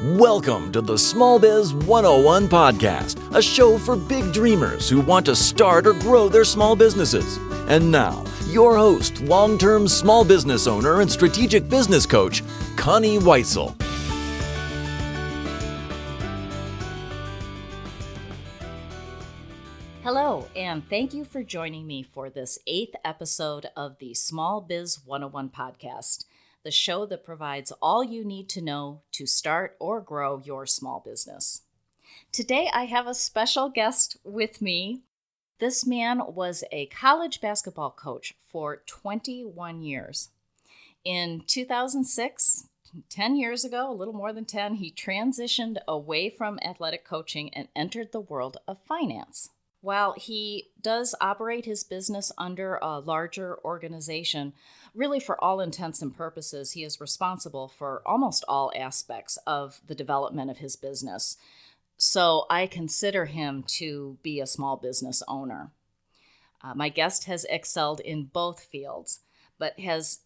Welcome to the Small Biz 101 podcast, a show for big dreamers who want to start or grow their small businesses. And now, your host, long-term small business owner and strategic business coach, Connie Weitzel. Hello, and thank you for joining me for this 8th episode of the Small Biz 101 podcast, the show that provides all you need to know to start or grow your small business. Today, I have a special guest with me. This man was a college basketball coach for 21 years. In 2006, 10 years ago, a little more than 10, he transitioned away from athletic coaching and entered the world of finance. While he does operate his business under a larger organization, really for all intents and purposes, he is responsible for almost all aspects of the development of his business. So I consider him to be a small business owner. My guest has excelled in both fields, but has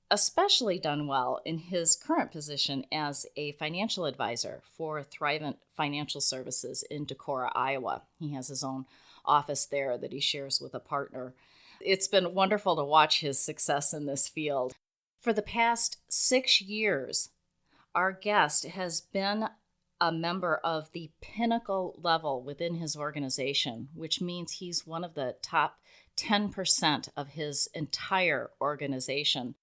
especially done well in his current position as a financial advisor for Thrivent Financial Services in Decorah, Iowa. He has his own office there that he shares with a partner. It's been wonderful to watch his success in this field. For the past 6 years, our guest has been a member of the pinnacle level within his organization, which means he's one of the top 10% of his entire organization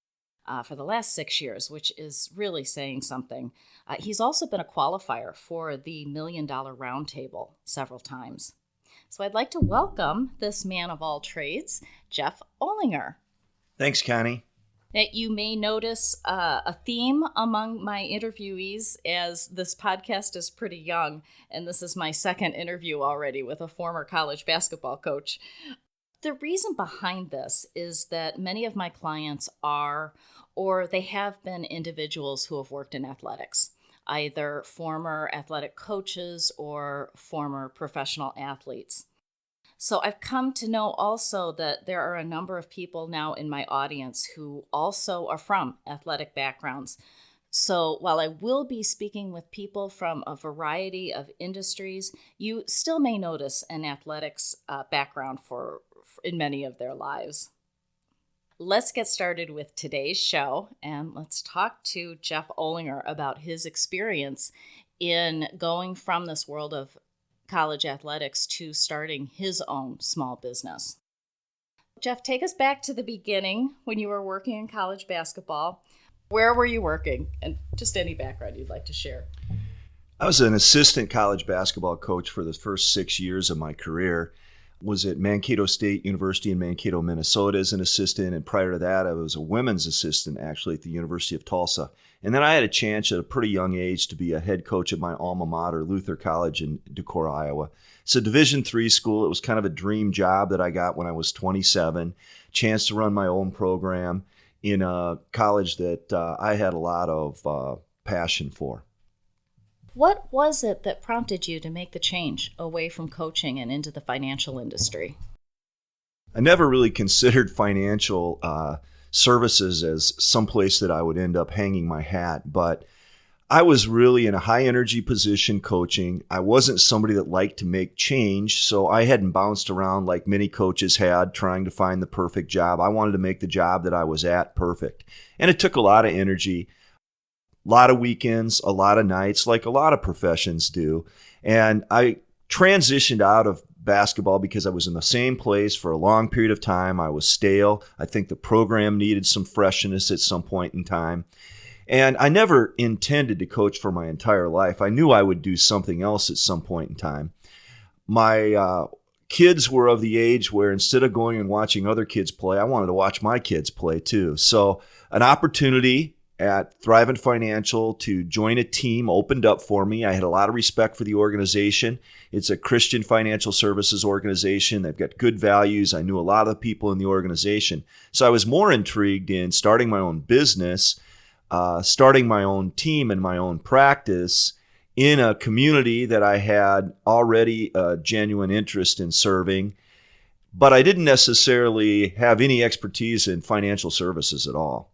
for the last 6 years, which is really saying something. He's also been a qualifier for the $1 Million Roundtable several times. So I'd like to welcome this man of all trades, Jeff Olinger. Thanks, Connie. Now, you may notice a theme among my interviewees, as this podcast is pretty young, and this is my second interview already with a former college basketball coach. The reason behind this is that many of my clients are, or they have been, individuals who have worked in athletics, either former athletic coaches or former professional athletes. So I've come to know also that there are a number of people now in my audience who also are from athletic backgrounds. So while I will be speaking with people from a variety of industries, you still may notice an athletics background in many of their lives. Let's get started with today's show, and let's talk to Jeff Olinger about his experience in going from this world of college athletics to starting his own small business. Jeff, take us back to the beginning when you were working in college basketball. Where were you working? And just any background you'd like to share. I was an assistant college basketball coach for the first 6 years of my career. Was at Mankato State University in Mankato, Minnesota as an assistant, and prior to that I was a women's assistant actually at the University of Tulsa. And then I had a chance at a pretty young age to be a head coach at my alma mater, Luther College in Decorah, Iowa. It's a Division III school. It was kind of a dream job that I got when I was 27, chance to run my own program in a college that I had a lot of passion for. What was it that prompted you to make the change away from coaching and into the financial industry? I never really considered financial services as someplace that I would end up hanging my hat, but I was really in a high energy position coaching. I wasn't somebody that liked to make change, so I hadn't bounced around like many coaches had trying to find the perfect job. I wanted to make the job that I was at perfect. And it took a lot of energy. A lot of weekends, a lot of nights, like a lot of professions do. And I transitioned out of basketball because I was in the same place for a long period of time. I was stale. I think the program needed some freshness at some point in time. And I never intended to coach for my entire life. I knew I would do something else at some point in time. My kids were of the age where instead of going and watching other kids play, I wanted to watch my kids play too. So an opportunity at Thrivent Financial to join a team opened up for me. I had a lot of respect for the organization. It's a Christian financial services organization. They've got good values. I knew a lot of the people in the organization. So I was more intrigued in starting my own business, starting my own team and my own practice in a community that I had already a genuine interest in serving. But I didn't necessarily have any expertise in financial services at all.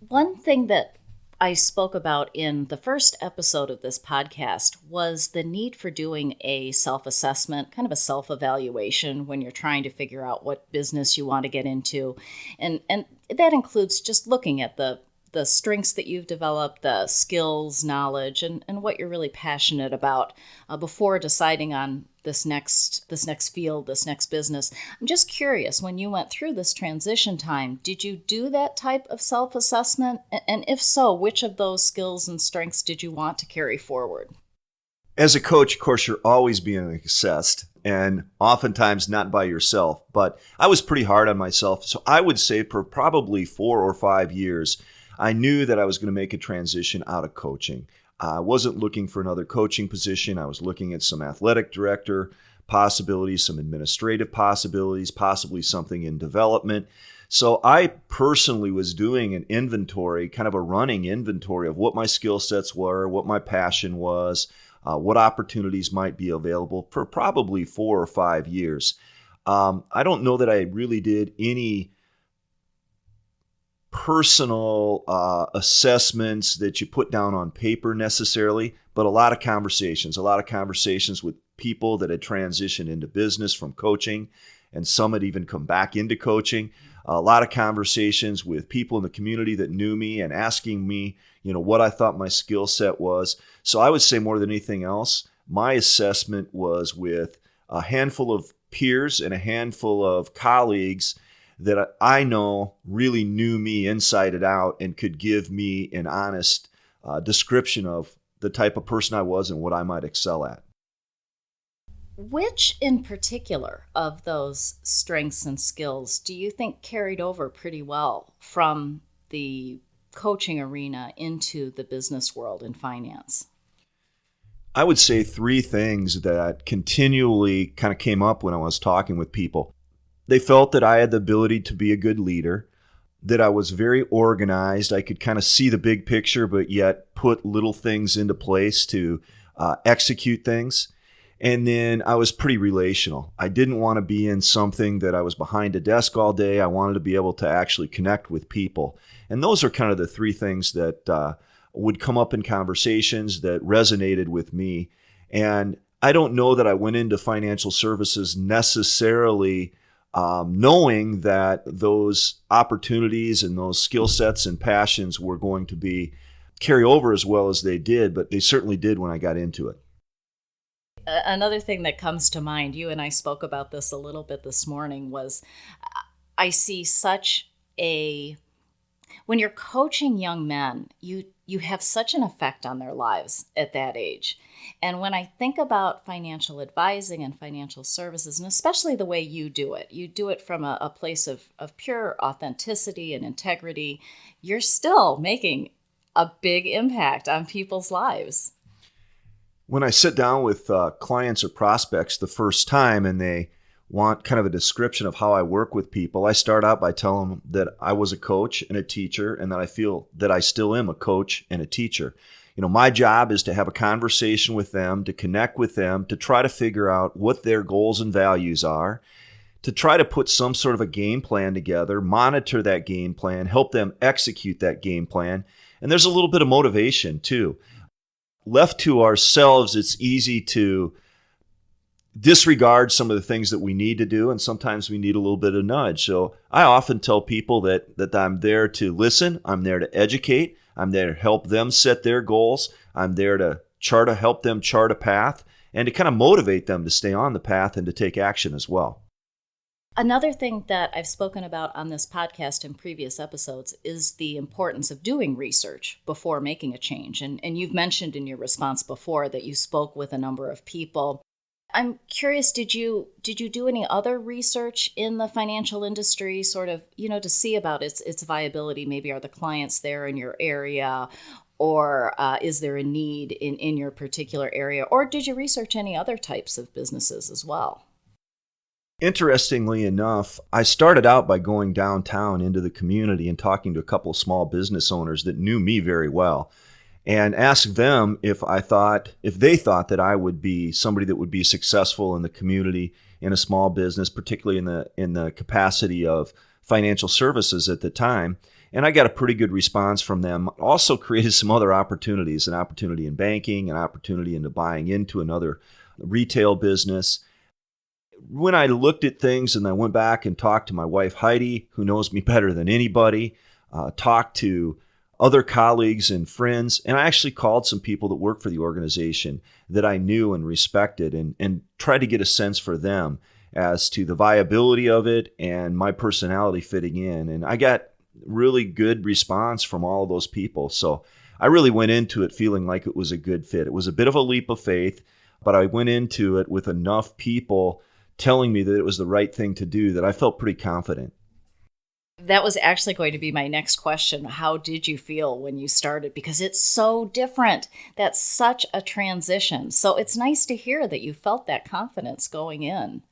One thing that I spoke about in the first episode of this podcast was the need for doing a self-assessment, kind of a self-evaluation when you're trying to figure out what business you want to get into. And that includes just looking at the strengths that you've developed, the skills, knowledge, and what you're really passionate about before deciding on this next field, this next business. I'm just curious, when you went through this transition time, did you do that type of self-assessment? And if so, which of those skills and strengths did you want to carry forward? As a coach, of course, you're always being assessed, and oftentimes not by yourself. But I was pretty hard on myself. So I would say for probably 4 or 5 years, I knew that I was going to make a transition out of coaching. I wasn't looking for another coaching position. I was looking at some athletic director possibilities, some administrative possibilities, possibly something in development. So I personally was doing an inventory, kind of a running inventory of what my skill sets were, what my passion was, what opportunities might be available for probably 4 or 5 years. I don't know that I really did any personal assessments that you put down on paper necessarily, but a lot of conversations with people that had transitioned into business from coaching, and some had even come back into coaching. A lot of conversations with people in the community that knew me and asking me, what I thought my skill set was. So I would say more than anything else, my assessment was with a handful of peers and a handful of colleagues that I know really knew me inside and out and could give me an honest description of the type of person I was and what I might excel at. Which in particular of those strengths and skills do you think carried over pretty well from the coaching arena into the business world and finance? I would say 3 things that continually kind of came up when I was talking with people. They felt that I had the ability to be a good leader, that I was very organized. I could kind of see the big picture, but yet put little things into place to execute things. And then I was pretty relational. I didn't want to be in something that I was behind a desk all day. I wanted to be able to actually connect with people. And those are kind of the 3 things that would come up in conversations that resonated with me. And I don't know that I went into financial services necessarily knowing that those opportunities and those skill sets and passions were going to be carry over as well as they did, but they certainly did when I got into it. Another thing that comes to mind, you and I spoke about this a little bit this morning, was I see when you're coaching young men, you have such an effect on their lives at that age. And when I think about financial advising and financial services, and especially the way you do it from a place of pure authenticity and integrity, you're still making a big impact on people's lives. When I sit down with clients or prospects the first time and they want kind of a description of how I work with people, I start out by telling them that I was a coach and a teacher, and that I feel that I still am a coach and a teacher. My job is to have a conversation with them, to connect with them, to try to figure out what their goals and values are, to try to put some sort of a game plan together, monitor that game plan, help them execute that game plan. And there's a little bit of motivation too. Left to ourselves, it's easy to disregard some of the things that we need to do, and sometimes we need a little bit of nudge. So I often tell people that I'm there to listen, I'm there to educate, I'm there to help them set their goals, I'm there to help them chart a path, and to kind of motivate them to stay on the path and to take action as well. Another thing that I've spoken about on this podcast in previous episodes is the importance of doing research before making a change. And you've mentioned in your response before that you spoke with a number of people. I'm curious, did you do any other research in the financial industry, sort of, to see about its viability? Maybe are the clients there in your area, or is there a need in your particular area? Or did you research any other types of businesses as well? Interestingly enough, I started out by going downtown into the community and talking to a couple of small business owners that knew me very well, and asked them if they thought that I would be somebody that would be successful in the community in a small business, particularly in the capacity of financial services at the time. And I got a pretty good response from them. Also created some other opportunities, an opportunity in banking, an opportunity into buying into another retail business. When I looked at things and I went back and talked to my wife, Heidi, who knows me better than anybody, talked to other colleagues and friends, and I actually called some people that work for the organization that I knew and respected and tried to get a sense for them as to the viability of it and my personality fitting in. And I got really good response from all of those people. So I really went into it feeling like it was a good fit. It was a bit of a leap of faith, but I went into it with enough people telling me that it was the right thing to do that I felt pretty confident. That was actually going to be my next question. How did you feel when you started? Because it's so different. That's such a transition. So it's nice to hear that you felt that confidence going in.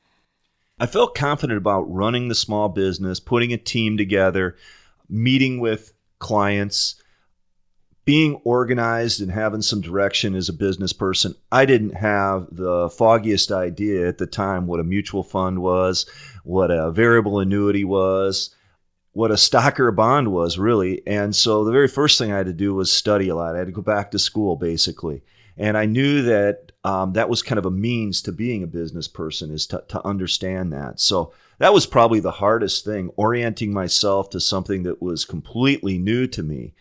I felt confident about running the small business, putting a team together, meeting with clients, being organized and having some direction as a business person. I didn't have the foggiest idea at the time what a mutual fund was, what a variable annuity was, what a stock or a bond was, really. And so the very first thing I had to do was study a lot. I had to go back to school, basically. And I knew that that was kind of a means to being a business person, is to understand that. So that was probably the hardest thing, orienting myself to something that was completely new to me.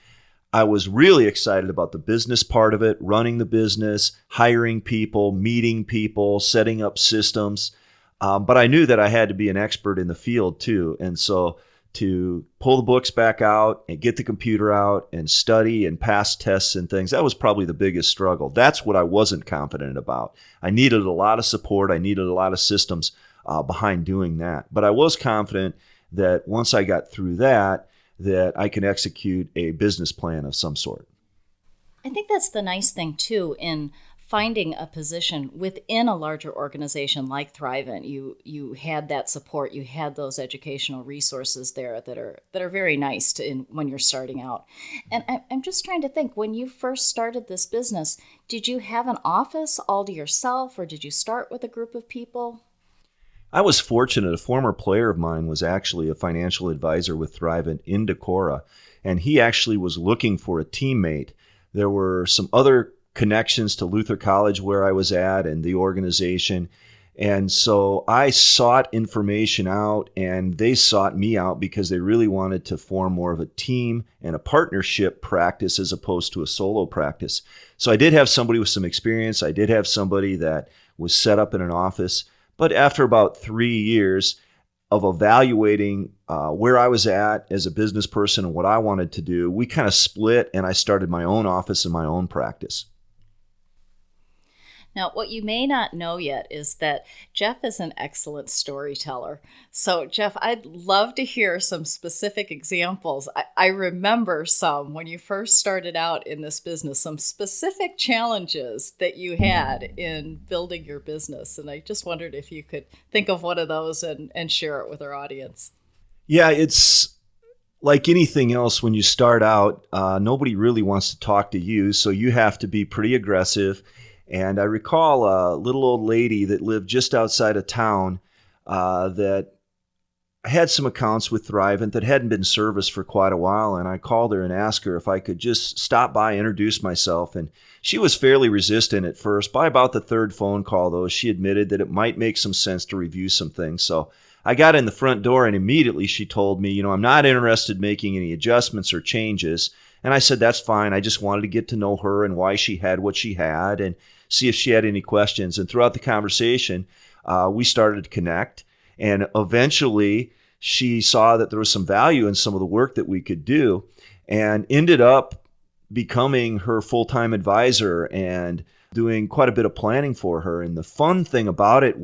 I was really excited about the business part of it, running the business, hiring people, meeting people, setting up systems. But I knew that I had to be an expert in the field too. And so to pull the books back out and get the computer out and study and pass tests and things, that was probably the biggest struggle. That's what I wasn't confident about. I needed a lot of support. I needed a lot of systems behind doing that. But I was confident that once I got through that I can execute a business plan of some sort. I think that's the nice thing, too, in finding a position within a larger organization like Thrivent. You had that support, you had those educational resources there that are very nice when you're starting out. And I'm just trying to think, when you first started this business, did you have an office all to yourself, or did you start with a group of people? I was fortunate. A former player of mine was actually a financial advisor with Thrivent in Decorah, and he actually was looking for a teammate. There were some other connections to Luther College where I was at and the organization. And so I sought information out, and they sought me out because they really wanted to form more of a team and a partnership practice as opposed to a solo practice. So I did have somebody with some experience. I did have somebody that was set up in an office. But after about 3 years of evaluating where I was at as a business person and what I wanted to do, we kind of split, and I started my own office and my own practice. Now, what you may not know yet is that Jeff is an excellent storyteller. So, Jeff, I'd love to hear some specific examples. I remember some when you first started out in this business, some specific challenges that you had in building your business. And I just wondered if you could think of one of those and share it with our audience. Yeah, it's like anything else when you start out, nobody really wants to talk to you, so you have to be pretty aggressive. And I recall a little old lady that lived just outside of town that had some accounts with Thrivent that hadn't been serviced for quite a while. And I called her and asked her if I could just stop by, introduce myself. And she was fairly resistant at first. By about the third phone call, though, she admitted that it might make some sense to review some things. So I got in the front door, and immediately she told me, I'm not interested in making any adjustments or changes. And I said, that's fine. I just wanted to get to know her and why she had what she had and see if she had any questions. And throughout the conversation, we started to connect. And eventually, she saw that there was some value in some of the work that we could do and ended up becoming her full-time advisor and doing quite a bit of planning for her. And the fun thing about it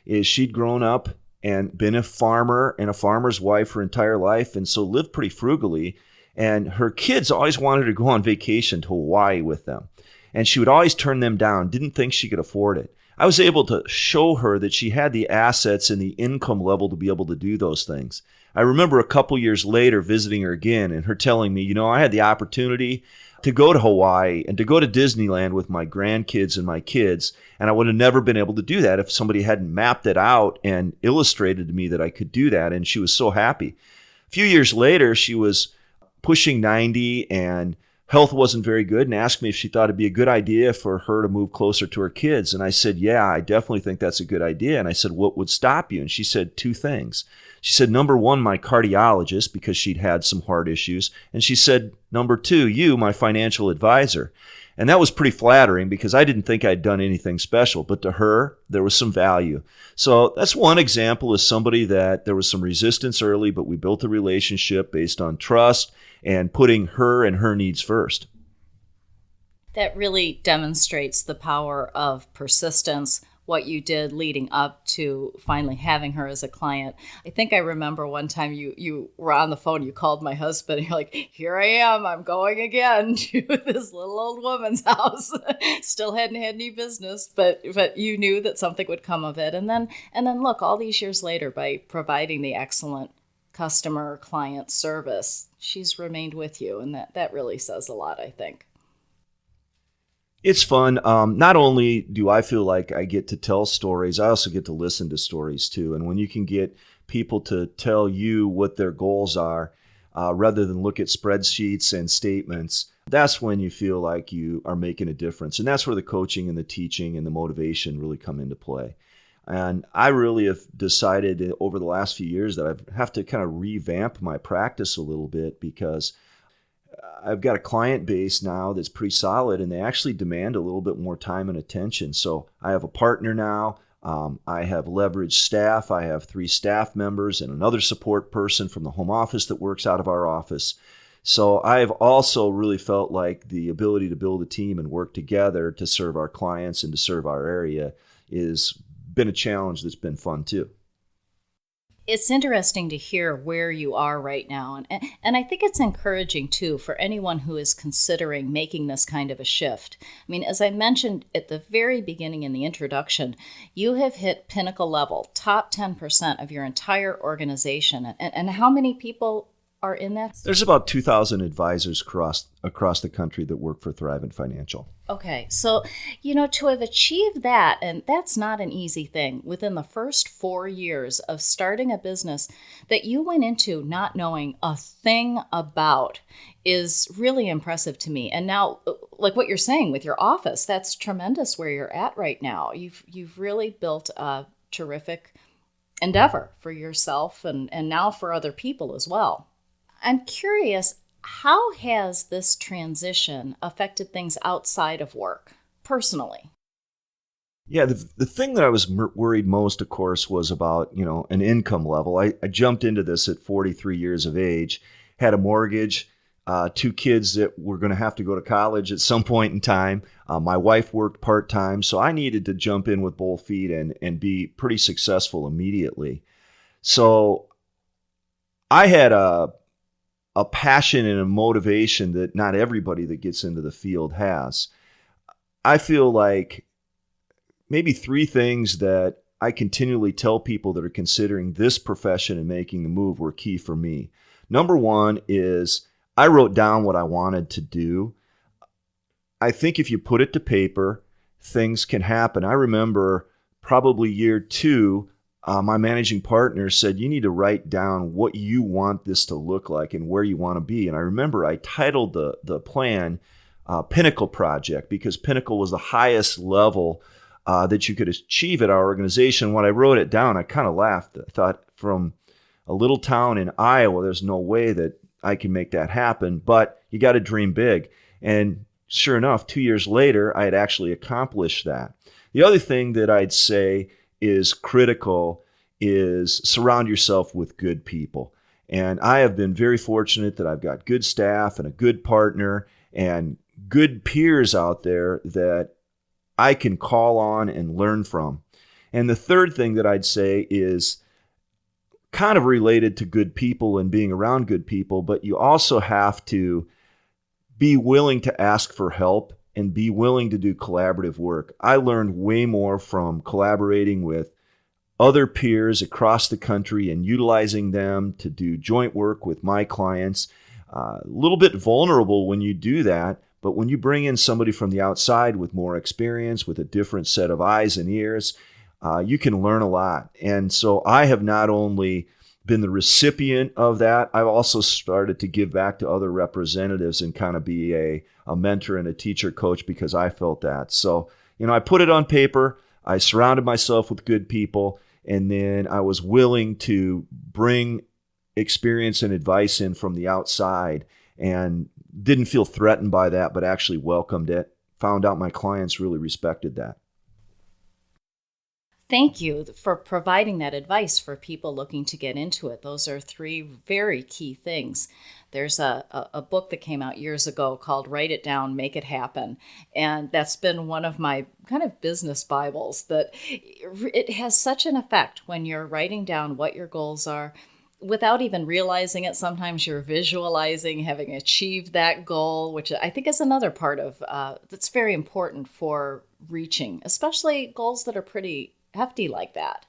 is she'd grown up and been a farmer and a farmer's wife her entire life, and so lived pretty frugally. And her kids always wanted to go on vacation to Hawaii with them. And she would always turn them down, didn't think she could afford it. I was able to show her that she had the assets and the income level to be able to do those things. I remember a couple years later visiting her again and her telling me, I had the opportunity to go to Hawaii and to go to Disneyland with my grandkids and my kids, and I would have never been able to do that if somebody hadn't mapped it out and illustrated to me that I could do that, and she was so happy. A few years later, she was pushing 90 and health wasn't very good, and asked me if she thought it'd be a good idea for her to move closer to her kids. And I said, yeah, I definitely think that's a good idea. And I said, what would stop you? And she said two things. She said, number one, my cardiologist, because she'd had some heart issues. And she said, number two, you, my financial advisor. And that was pretty flattering because I didn't think I'd done anything special, but to her, there was some value. So that's one example of somebody that there was some resistance early, but we built a relationship based on trust and putting her and her needs first. That really demonstrates the power of persistence, what you did leading up to finally having her as a client. I think I remember one time you were on the phone, you called my husband, and you're like, here I am, I'm going again to this little old woman's house. Still hadn't had any business, but you knew that something would come of it. And then look, all these years later, by providing the excellent customer client service, she's remained with you. And that really says a lot, I think. It's fun. Not only do I feel like I get to tell stories, I also get to listen to stories too. And when you can get people to tell you what their goals are, rather than look at spreadsheets and statements, that's when you feel like you are making a difference. And that's where the coaching and the teaching and the motivation really come into play. And I really have decided over the last few years that I have to kind of revamp my practice a little bit, because I've got a client base now that's pretty solid, and they actually demand a little bit more time and attention. So I have a partner now. I have leveraged staff. I have 3 staff members and another support person from the home office that works out of our office. So I've also really felt like the ability to build a team and work together to serve our clients and to serve our area is been a challenge that's been fun too. It's interesting to hear where you are right now. And I think it's encouraging, too, for anyone who is considering making this kind of a shift. I mean, as I mentioned at the very beginning in the introduction, you have hit pinnacle level, top 10% of your entire organization. And how many people are in that? There's about 2,000 advisors across the country that work for Thrivent Financial. Okay, so, to have achieved that, and that's not an easy thing, within the first 4 years of starting a business that you went into not knowing a thing about is really impressive to me. And now, like what you're saying with your office, that's tremendous where you're at right now. You've really built a terrific endeavor for yourself and now for other people as well. I'm curious, how has this transition affected things outside of work, personally? Yeah, the thing that I was worried most, of course, was about, an income level. I jumped into this at 43 years of age, had a mortgage, 2 kids that were going to have to go to college at some point in time. My wife worked part-time, so I needed to jump in with both feet and be pretty successful immediately. So I had a passion and a motivation that not everybody that gets into the field has. I feel like maybe 3 things that I continually tell people that are considering this profession and making the move were key for me. Number 1 is I wrote down what I wanted to do. I think if you put it to paper, things can happen. I remember probably year 2, my managing partner said, you need to write down what you want this to look like and where you want to be. And I remember I titled the plan Pinnacle Project, because Pinnacle was the highest level that you could achieve at our organization. When I wrote it down, I kind of laughed. I thought, from a little town in Iowa, there's no way that I can make that happen, but you got to dream big. And sure enough, 2 years later, I had actually accomplished that. The other thing that I'd say is critical is surround yourself with good people. And I have been very fortunate that I've got good staff and a good partner and good peers out there that I can call on and learn from. And the third thing that I'd say is kind of related to good people and being around good people, but you also have to be willing to ask for help and be willing to do collaborative work. I learned way more from collaborating with other peers across the country and utilizing them to do joint work with my clients. A little bit vulnerable when you do that, but when you bring in somebody from the outside with more experience, with a different set of eyes and ears, you can learn a lot. And so I have not only been the recipient of that, I've also started to give back to other representatives and kind of be a mentor and a teacher coach because I felt that. So, I put it on paper. I surrounded myself with good people, and then I was willing to bring experience and advice in from the outside and didn't feel threatened by that, but actually welcomed it. Found out my clients really respected that. Thank you for providing that advice for people looking to get into it. Those are three very key things. There's a book that came out years ago called Write It Down, Make It Happen. And that's been one of my kind of business Bibles, that it has such an effect when you're writing down what your goals are. Without even realizing it, sometimes you're visualizing having achieved that goal, which I think is another part of that's very important for reaching, especially goals that are pretty hefty like that.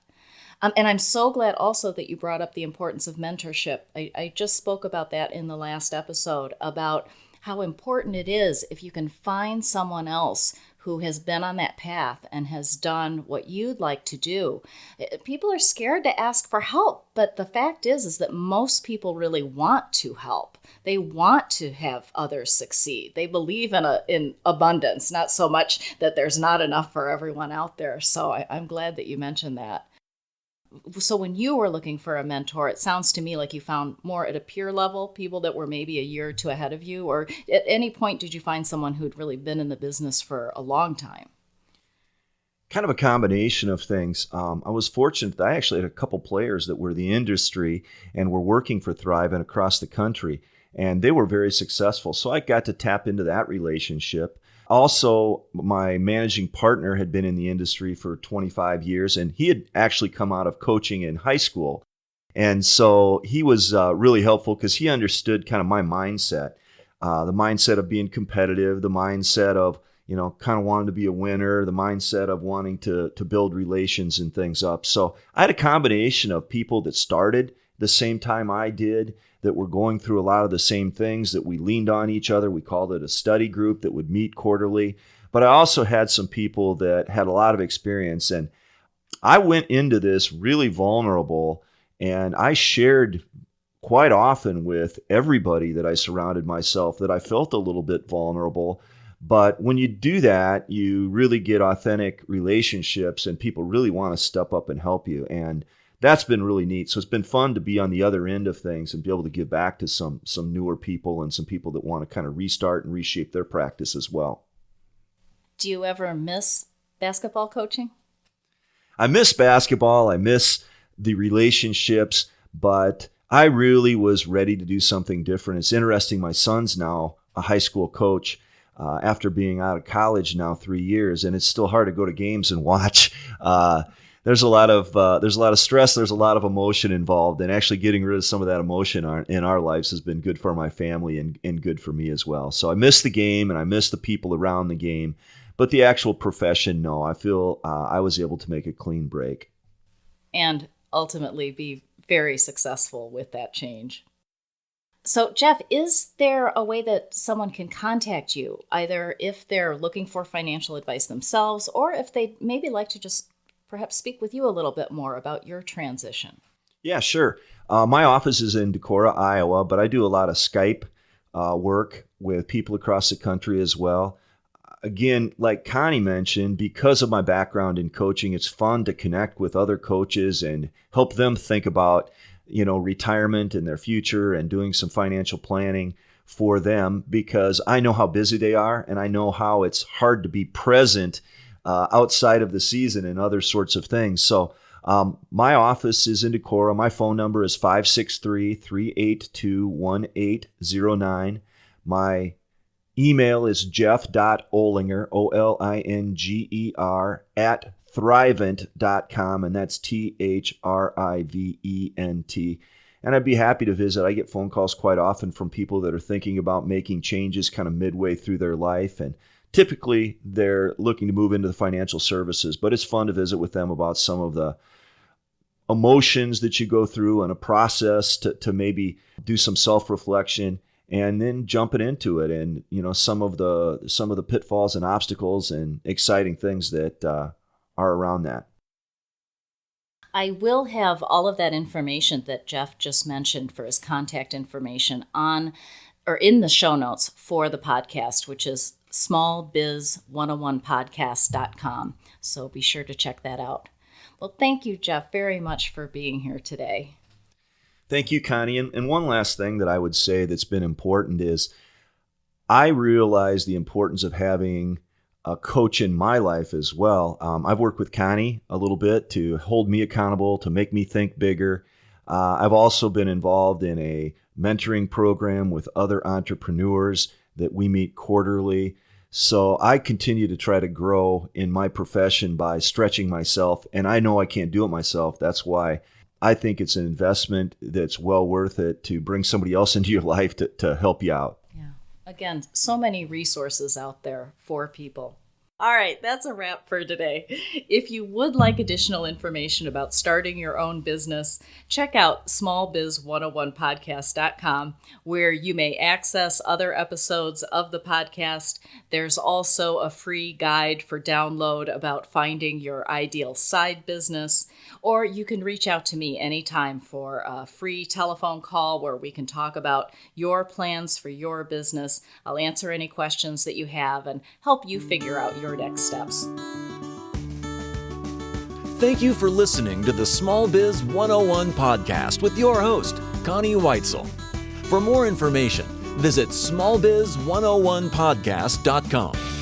And I'm so glad also that you brought up the importance of mentorship. I just spoke about that in the last episode, about how important it is if you can find someone else who has been on that path and has done what you'd like to do. People are scared to ask for help, but the fact is that most people really want to help. They want to have others succeed. They believe in abundance, not so much that there's not enough for everyone out there. So I'm glad that you mentioned that. So when you were looking for a mentor, it sounds to me like you found more at a peer level, people that were maybe a year or two ahead of you, or at any point did you find someone who'd really been in the business for a long time? Kind of a combination of things. I was fortunate that I actually had a couple players that were in the industry and were working for Thrive and across the country, and they were very successful. So I got to tap into that relationship. Also, my managing partner had been in the industry for 25 years, and he had actually come out of coaching in high school. And so he was really helpful because he understood kind of my mindset, the mindset of being competitive, the mindset of, kind of wanting to be a winner, the mindset of wanting to build relations and things up. So I had a combination of people that started the same time I did, that were going through a lot of the same things, that we leaned on each other. We called it a study group that would meet quarterly. But I also had some people that had a lot of experience. And I went into this really vulnerable, and I shared quite often with everybody that I surrounded myself that I felt a little bit vulnerable. But when you do that, you really get authentic relationships, and people really want to step up and help you. And that's been really neat. So it's been fun to be on the other end of things and be able to give back to some newer people and some people that want to kind of restart and reshape their practice as well. Do you ever miss basketball coaching? I miss basketball. I miss the relationships, but I really was ready to do something different. It's interesting. My son's now a high school coach after being out of college now 3 years, and it's still hard to go to games and watch. There's a lot of stress. There's a lot of emotion involved, and actually getting rid of some of that emotion in our lives has been good for my family and good for me as well. So I miss the game and I miss the people around the game, but the actual profession, no. I feel I was able to make a clean break. And ultimately be very successful with that change. So, Jeff, is there a way that someone can contact you, either if they're looking for financial advice themselves, or if they maybe like to just perhaps speak with you a little bit more about your transition? Yeah, sure. My office is in Decorah, Iowa, but I do a lot of Skype work with people across the country as well. Again, like Connie mentioned, because of my background in coaching, it's fun to connect with other coaches and help them think about, retirement and their future and doing some financial planning for them, because I know how busy they are and I know how it's hard to be present outside of the season and other sorts of things. So my office is in Decorah. My phone number is 563-382-1809. My email is jeff.olinger, Olinger, @thrivent.com, and that's THRIVENT. And I'd be happy to visit. I get phone calls quite often from people that are thinking about making changes kind of midway through their life, and typically they're looking to move into the financial services, but it's fun to visit with them about some of the emotions that you go through and a process to maybe do some self-reflection and then jumping into it, and some of the pitfalls and obstacles and exciting things that are around that. I will have all of that information that Jeff just mentioned for his contact information on or in the show notes for the podcast, which is smallbiz101podcast.com. So be sure to check that out. Well, thank you, Jeff, very much for being here today. Thank you, Connie. And one last thing that I would say that's been important is I realize the importance of having a coach in my life as well. I've worked with Connie a little bit to hold me accountable, to make me think bigger. I've also been involved in a mentoring program with other entrepreneurs that we meet quarterly. So I continue to try to grow in my profession by stretching myself. And I know I can't do it myself. That's why I think it's an investment that's well worth it to bring somebody else into your life to help you out. Again, so many resources out there for people. All right, that's a wrap for today. If you would like additional information about starting your own business, check out smallbiz101podcast.com, where you may access other episodes of the podcast. There's also a free guide for download about finding your ideal side business, or you can reach out to me anytime for a free telephone call where we can talk about your plans for your business. I'll answer any questions that you have and help you figure out your next steps. Thank you for listening to the Small Biz 101 podcast with your host, Connie Weitzel. For more information, visit smallbiz101podcast.com.